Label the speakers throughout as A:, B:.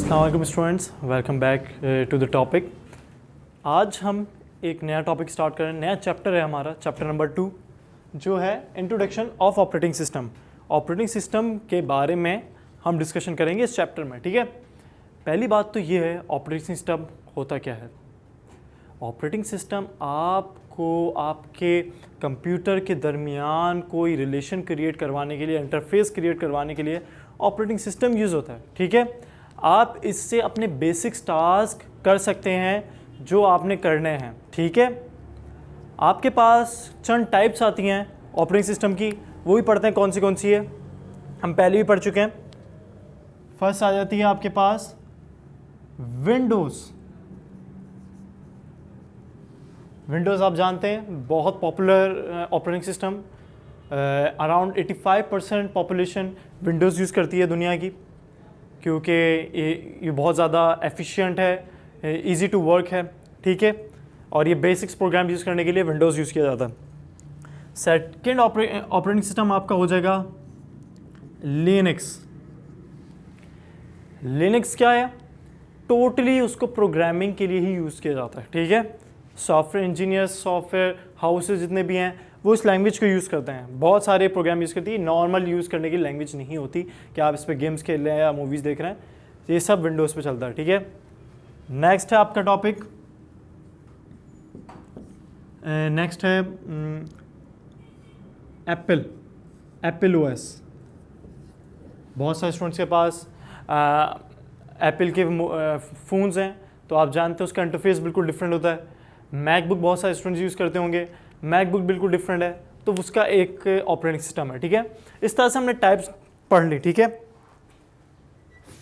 A: अस्सलाम वालेकुम students, welcome back to the topic. आज हम एक नया टॉपिक स्टार्ट कर रहे हैं। नया चैप्टर है हमारा, चैप्टर नंबर 2, जो है introduction of operating system. Operating system के बारे में हम डिस्कशन करेंगे इस चैप्टर में, ठीक है। पहली बात तो ये है, ऑपरेटिंग सिस्टम होता क्या है। ऑपरेटिंग सिस्टम आपको आपके कंप्यूटर के दरमियान कोई रिलेशन क्रिएट करवाने के लिए, इंटरफेस क्रिएट करवाने के लिए ऑपरेटिंग सिस्टम यूज़ होता है, ठीक है। आप इससे अपने बेसिक्स टास्क कर सकते हैं जो आपने करने हैं, ठीक है। आपके पास चंद टाइप्स आती हैं ऑपरेटिंग सिस्टम की, वो भी पढ़ते हैं कौन सी है। हम पहले भी पढ़ चुके हैं। फर्स्ट आ जाती है आपके पास विंडोज़। विंडोज़ आप जानते हैं बहुत popular operating system. Around 85% population Windows use करती है दुनिया की, क्योंकि ये बहुत ज़्यादा एफिशिएंट है, इजी टू वर्क है, ठीक है। और ये बेसिक्स प्रोग्राम यूज़ करने के लिए विंडोज़ यूज़ किया जाता है। सेकेंड ऑपरेटिंग सिस्टम आपका हो जाएगा लिनक्स। लिनक्स क्या है? टोटली उसको प्रोग्रामिंग के लिए ही यूज़ किया जाता है, ठीक है। सॉफ्टवेयर इंजीनियर्स, सॉफ्टवेयर हाउसेज जितने भी हैं, वो इस लैंग्वेज को यूज़ करते हैं। बहुत सारे प्रोग्राम यूज़ करती है। नॉर्मल यूज़ करने की लैंग्वेज नहीं होती कि आप इस पर गेम्स खेल रहे हैं या मूवीज़ देख रहे हैं, ये सब विंडोज़ पे चलता है, ठीक है। नेक्स्ट है आपका टॉपिक, नेक्स्ट है एप्पल ओएस। बहुत सारे स्टूडेंट्स के पास एप्पल के फ़ोन्स हैं, तो आप जानते हैं उसका इंटरफेस बिल्कुल डिफरेंट होता है। मैकबुक बहुत सारे स्टूडेंट्स यूज़ करते होंगे, मैकबुक बिल्कुल डिफरेंट है, तो उसका एक ऑपरेटिंग सिस्टम है, ठीक है। इस तरह से हमने टाइप्स पढ़ ली, ठीक है।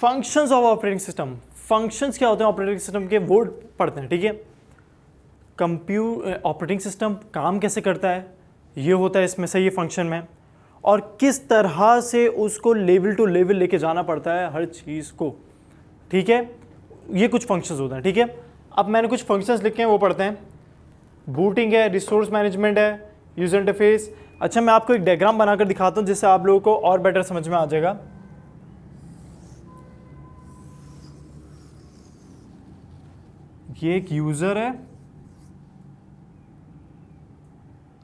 A: Functions of operating system, functions क्या होते हैं ऑपरेटिंग सिस्टम के, वो पढ़ते हैं, ठीक है। ऑपरेटिंग सिस्टम काम कैसे करता है, ये होता है इसमें से, ये फंक्शन में, और किस तरह से उसको लेवल टू लेवल लेके जाना पड़ता है हर चीज़ को, ठीक है। ये कुछ फंक्शंस होते हैं, ठीक है। अब मैंने कुछ फंक्शंस लिखे हैं, वो पढ़ते हैं। बूटिंग है, रिसोर्स मैनेजमेंट है, यूजर इंटरफेस। अच्छा, मैं आपको एक डायग्राम बनाकर दिखाता हूं जिससे आप लोगों को और बेटर समझ में आ जाएगा। ये एक यूजर है,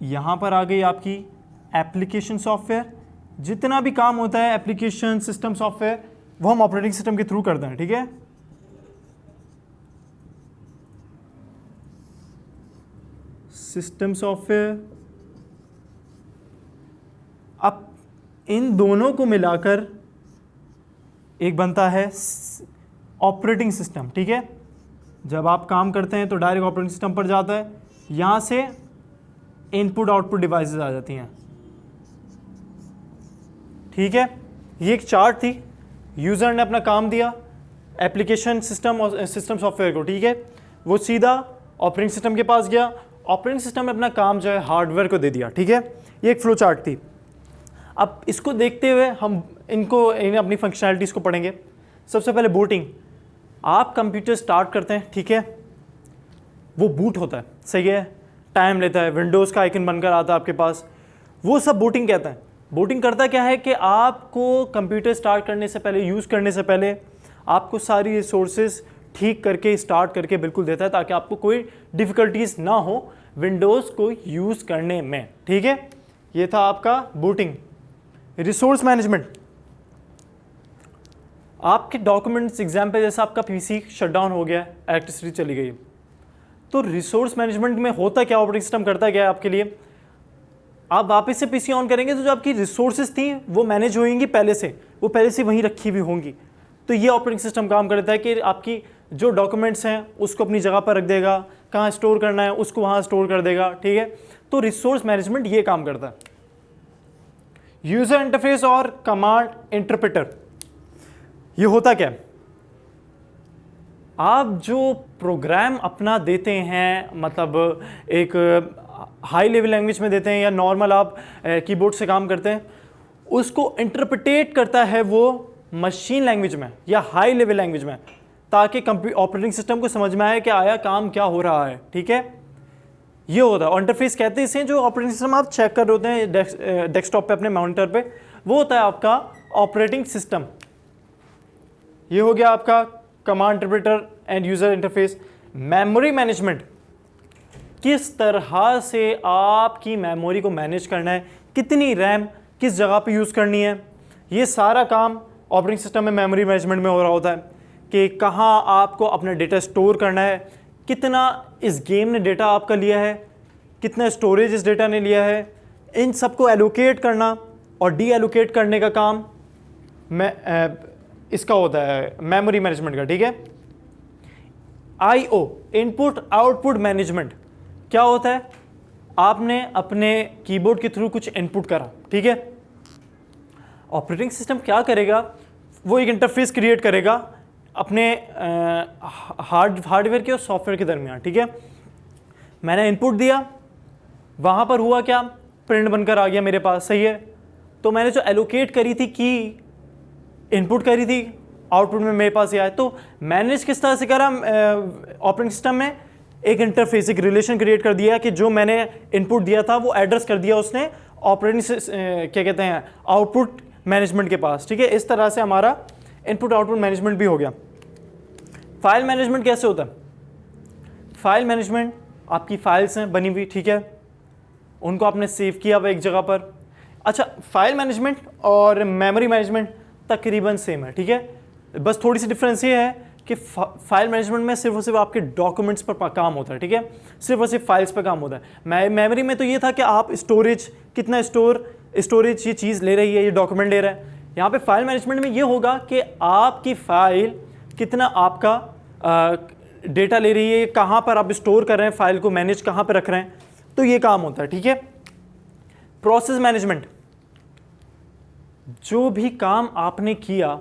A: यहां पर आ गई आपकी एप्लीकेशन सॉफ्टवेयर। जितना भी काम होता है एप्लीकेशन सिस्टम सॉफ्टवेयर, वो हम ऑपरेटिंग सिस्टम के थ्रू करते हैं, ठीक है। सिस्टम सॉफ्टवेयर, अब इन दोनों को मिलाकर एक बनता है ऑपरेटिंग सिस्टम, ठीक है। जब आप काम करते हैं तो डायरेक्ट ऑपरेटिंग सिस्टम पर जाता है, यहां से इनपुट आउटपुट डिवाइसेस आ जाती हैं, ठीक है। ये एक चार्ट थी, यूजर ने अपना काम दिया एप्लीकेशन सिस्टम और सिस्टम सॉफ्टवेयर को, ठीक है। वो सीधा ऑपरेटिंग सिस्टम के पास गया, ऑपरेटिंग सिस्टम ने अपना काम जो है हार्डवेयर को दे दिया, ठीक है। ये एक फ्लो चार्ट थी। अब इसको देखते हुए हम इन्हें अपनी फंक्शनैलिटीज़ को पढ़ेंगे। सबसे पहले बूटिंग। आप कंप्यूटर स्टार्ट करते हैं, ठीक है, वो बूट होता है, सही है, टाइम लेता है, विंडोज़ का आइकन बनकर आता है आपके पास, वो सब बूटिंग कहता है। बूटिंग करता क्या है कि आपको कंप्यूटर स्टार्ट करने से पहले, यूज़ करने से पहले, आपको सारी रिसोर्सेज ठीक करके स्टार्ट करके बिल्कुल देता है, ताकि आपको कोई डिफ़िकल्टीज ना हो विंडोज़ को यूज़ करने में, ठीक है। ये था आपका बूटिंग। रिसोर्स मैनेजमेंट, आपके डॉक्यूमेंट्स एग्जाम्पल, जैसे आपका पीसी शटडाउन हो गया, इलेक्ट्रिसिटी चली गई, तो रिसोर्स मैनेजमेंट में होता क्या, ऑपरेटिंग सिस्टम करता क्या है आपके लिए। आप वापस से पीसी ऑन करेंगे तो जो आपकी रिसोर्सेज थी वो मैनेज होंगी पहले से, वो पहले से वहीं रखी हुई होंगी। तो ये ऑपरेटिंग सिस्टम काम करता है कि आपकी जो डॉक्यूमेंट्स हैं उसको अपनी जगह पर रख देगा, कहाँ स्टोर करना है उसको वहाँ स्टोर कर देगा, ठीक है। तो रिसोर्स मैनेजमेंट ये काम करता है। यूजर इंटरफेस और कमांड इंटरप्रेटर, ये होता क्या है, आप जो प्रोग्राम अपना देते हैं, मतलब एक हाई लेवल लैंग्वेज में देते हैं या नॉर्मल आप कीबोर्ड से काम करते हैं, उसको इंटरप्रेटेट करता है वो मशीन लैंग्वेज में या हाई लेवल लैंग्वेज में, ताकि ऑपरेटिंग सिस्टम को समझ में आए कि आया काम क्या हो रहा है, ठीक है। ये होता है, और इंटरफेस कहते हैं इसे, जो ऑपरेटिंग सिस्टम आप चेक कर रहे होते हैं डेस्कटॉप पे, अपने मॉनिटर पे, वो होता है आपका ऑपरेटिंग सिस्टम। ये हो गया आपका command interpreter end user interface. Memory management, किस तरह से आपकी मेमोरी को मैनेज करना है, कितनी रैम किस जगह पे यूज़ करनी है, ये सारा काम ऑपरेटिंग सिस्टम में मेमोरी मैनेजमेंट में हो रहा होता है कि कहाँ आपको अपना डेटा स्टोर करना है, कितना इस गेम ने डेटा आपका लिया है, कितना स्टोरेज इस डेटा ने लिया है, इन सबको एलोकेट करना और डी एलोकेट करने का काम इसका होता है मेमोरी मैनेजमेंट का। ठीक है। IO, इनपुट आउटपुट मैनेजमेंट, क्या होता है? आपने अपने कीबोर्ड के थ्रू कुछ इनपुट करा, ठीक है, ऑपरेटिंग सिस्टम क्या करेगा, वो एक इंटरफेस क्रिएट करेगा अपने हार्डवेयर के और सॉफ्टवेयर के दरमियान। ठीक है, मैंने इनपुट दिया, वहाँ पर हुआ क्या, प्रिंट बनकर आ गया मेरे पास, सही है। तो मैंने जो एलोकेट करी थी की, इनपुट करी थी, आउटपुट में मेरे पास ये आया। तो मैनेज किस तरह से करा ऑपरेटिंग सिस्टम में, एक इंटरफेस, एक रिलेशन क्रिएट कर दिया कि जो मैंने इनपुट दिया था वो एड्रेस कर दिया उसने ऑपरेटिंग क्या कहते हैं आउटपुट मैनेजमेंट के पास। ठीक है, इस तरह से हमारा इनपुट आउटपुट मैनेजमेंट भी हो गया। फाइल मैनेजमेंट कैसे होता है? फाइल मैनेजमेंट, आपकी फाइल्स हैं बनी हुई, ठीक है, उनको आपने सेव किया हुआ एक जगह पर। अच्छा, फाइल मैनेजमेंट और मेमोरी मैनेजमेंट तकरीबन सेम है, ठीक है, बस थोड़ी सी डिफरेंस ये है कि फाइल मैनेजमेंट में सिर्फ और सिर्फ आपके डॉक्यूमेंट्स पर काम होता है, ठीक है, सिर्फ और सिर्फ फाइल्स पर काम होता है। मेमोरी में तो ये था कि आप स्टोरेज कितना स्टोरेज ये चीज़ ले रही है, ये डॉक्यूमेंट ले रहा है। यहाँ पे फाइल मैनेजमेंट में ये होगा कि आपकी फाइल कितना आपका डेटा ले रही है, कहाँ पर आप स्टोर कर रहे हैं, फाइल को मैनेज कहाँ पर रख रहे हैं, तो ये काम होता है। ठीक है। प्रोसेस मैनेजमेंट, जो भी काम आपने किया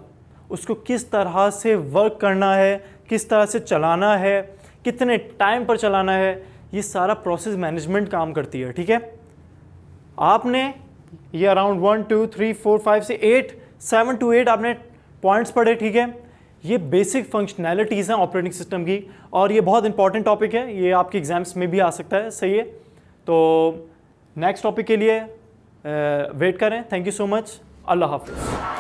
A: उसको किस तरह से वर्क करना है, किस तरह से चलाना है, कितने टाइम पर चलाना है, ये सारा प्रोसेस मैनेजमेंट काम करती है। ठीक है, आपने ये अराउंड 1 2 3 4 5 से 8 7 to 8 आपने पॉइंट्स पढ़े। ठीक है, ये बेसिक फंक्शनैलिटीज़ हैं ऑपरेटिंग सिस्टम की और ये बहुत इंपॉर्टेंट टॉपिक है, ये आपके एग्जाम्स में भी आ सकता है, सही है। तो नेक्स्ट टॉपिक के लिए वेट करें। थैंक यू सो मच, अल्लाह हाफिज़।